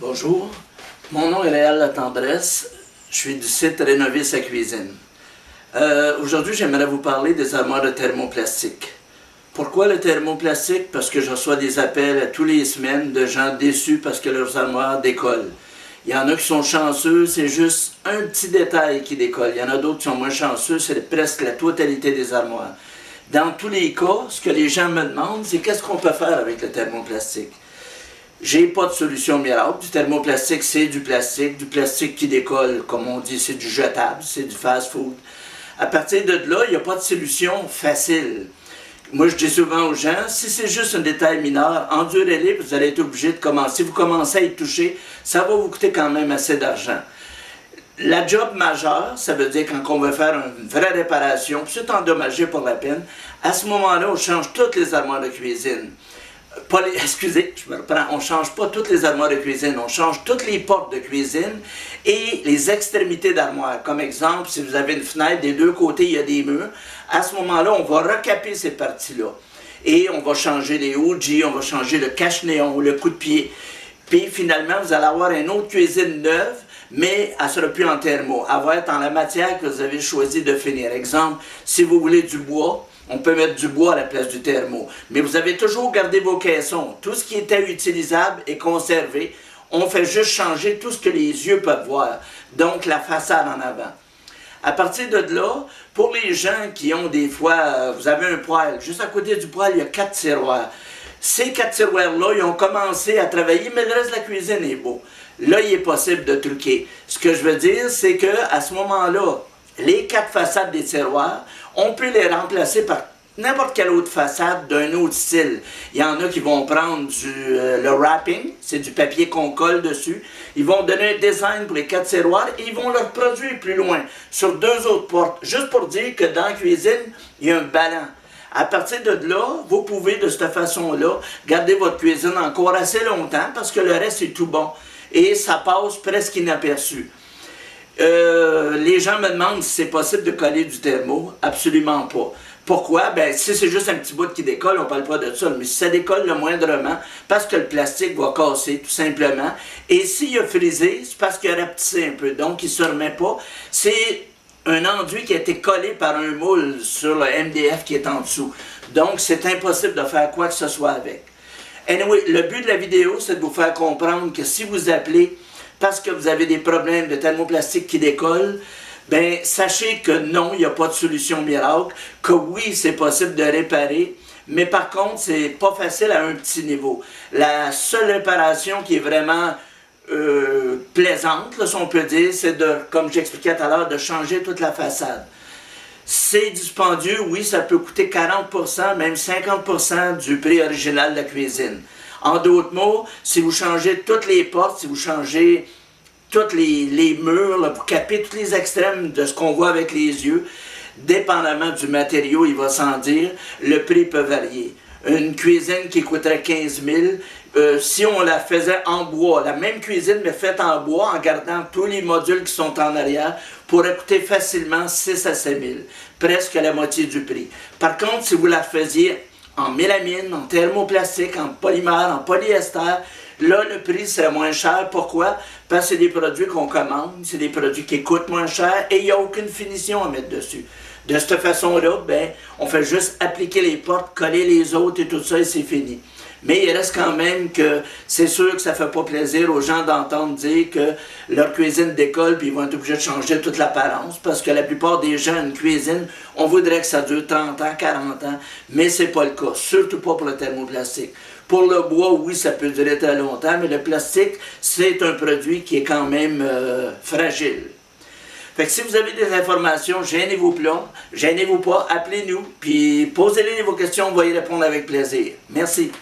Bonjour, mon nom est Réal Latendresse, je suis du site Rénover sa cuisine. Aujourd'hui, j'aimerais vous parler des armoires de thermoplastique. Pourquoi le thermoplastique? Parce que je reçois des appels tous les semaines de gens déçus parce que leurs armoires décollent. Il y en a qui sont chanceux, c'est juste un petit détail qui décolle. Il y en a d'autres qui sont moins chanceux, c'est presque la totalité des armoires. Dans tous les cas, ce que les gens me demandent, c'est qu'est-ce qu'on peut faire avec le thermoplastique? J'ai pas de solution miracle. Du thermoplastique, c'est du plastique qui décolle, comme on dit, c'est du jetable, c'est du fast-food. À partir de là, il n'y a pas de solution facile. Moi, je dis souvent aux gens, si c'est juste un détail mineur, endurez-les, vous allez être obligé de commencer. Si vous commencez à y toucher, ça va vous coûter quand même assez d'argent. La job majeure, ça veut dire quand on veut faire une vraie réparation, puis c'est endommagé pour la peine, à ce moment-là, on change toutes les armoires de cuisine. Excusez, je me reprends, on ne change pas toutes les armoires de cuisine, on change toutes les portes de cuisine et les extrémités d'armoire. Comme exemple, si vous avez une fenêtre, des deux côtés, il y a des murs, à ce moment-là, on va recaper ces parties-là. Et on va changer les OG, on va changer le cache-néon, le coup de pied. Puis finalement, vous allez avoir une autre cuisine neuve, mais elle ne sera plus en thermo. Elle va être en la matière que vous avez choisi de finir. Exemple, si vous voulez du bois, on peut mettre du bois à la place du thermo. Mais vous avez toujours gardé vos caissons. Tout ce qui était utilisable est conservé. On fait juste changer tout ce que les yeux peuvent voir. Donc la façade en avant. À partir de là, pour les gens qui ont des fois, vous avez un poêle, juste à côté du poêle, il y a 4 tiroirs. Ces 4 tiroirs-là, ils ont commencé à travailler, mais le reste de la cuisine est beau. Là, il est possible de truquer. Ce que je veux dire, c'est qu'à ce moment-là, les 4 façades des tiroirs, on peut les remplacer par n'importe quelle autre façade d'un autre style. Il y en a qui vont prendre le wrapping, c'est du papier qu'on colle dessus. Ils vont donner un design pour les 4 tiroirs et ils vont le reproduire plus loin, sur 2 autres portes. Juste pour dire que dans la cuisine, il y a un ballon. À partir de là, vous pouvez de cette façon-là garder votre cuisine encore assez longtemps parce que le reste est tout bon. Et ça passe presque inaperçu. Les gens me demandent si c'est possible de coller du thermo. Absolument pas. Pourquoi? Ben, si c'est juste un petit bout qui décolle, on ne parle pas de ça. Mais si ça décolle le moindrement, parce que le plastique va casser, tout simplement. Et s'il a frisé, c'est parce qu'il a rapetissé un peu. Donc, il ne se remet pas. C'est un enduit qui a été collé par un moule sur le MDF qui est en dessous. Donc, c'est impossible de faire quoi que ce soit avec. Anyway, le but de la vidéo, c'est de vous faire comprendre que si vous appelez parce que vous avez des problèmes de thermoplastique qui décollent, ben sachez que non, il n'y a pas de solution miracle, que oui, c'est possible de réparer, mais par contre, c'est pas facile à un petit niveau. La seule réparation qui est vraiment plaisante, là, si on peut dire, c'est de, comme j'expliquais tout à l'heure, de changer toute la façade. C'est dispendieux, oui, ça peut coûter 40%, même 50% du prix original de la cuisine. En d'autres mots, si vous changez toutes les portes, si vous changez tous les murs, là, vous capez tous les extrêmes de ce qu'on voit avec les yeux, dépendamment du matériau, il va sans dire, le prix peut varier. Une cuisine qui coûterait 15 000, si on la faisait en bois, la même cuisine mais faite en bois, en gardant tous les modules qui sont en arrière, pourrait coûter facilement 6 à 7 000, presque la moitié du prix. Par contre, si vous la faisiez en mélamine, en thermoplastique, en polymère, en polyester, là, le prix serait moins cher. Pourquoi? Parce que c'est des produits qu'on commande, c'est des produits qui coûtent moins cher et il n'y a aucune finition à mettre dessus. De cette façon-là, ben, on fait juste appliquer les portes, coller les autres et tout ça et c'est fini. Mais il reste quand même que c'est sûr que ça ne fait pas plaisir aux gens d'entendre dire que leur cuisine décolle puis ils vont être obligés de changer toute l'apparence parce que la plupart des gens, une cuisine, on voudrait que ça dure 30 ans, 40 ans, mais ce n'est pas le cas, surtout pas pour le thermoplastique. Pour le bois, oui, ça peut durer très longtemps, mais le plastique, c'est un produit qui est quand même fragile. Fait que si vous avez des informations, gênez-vous pas, appelez-nous, puis posez-les vos questions, on va y répondre avec plaisir. Merci.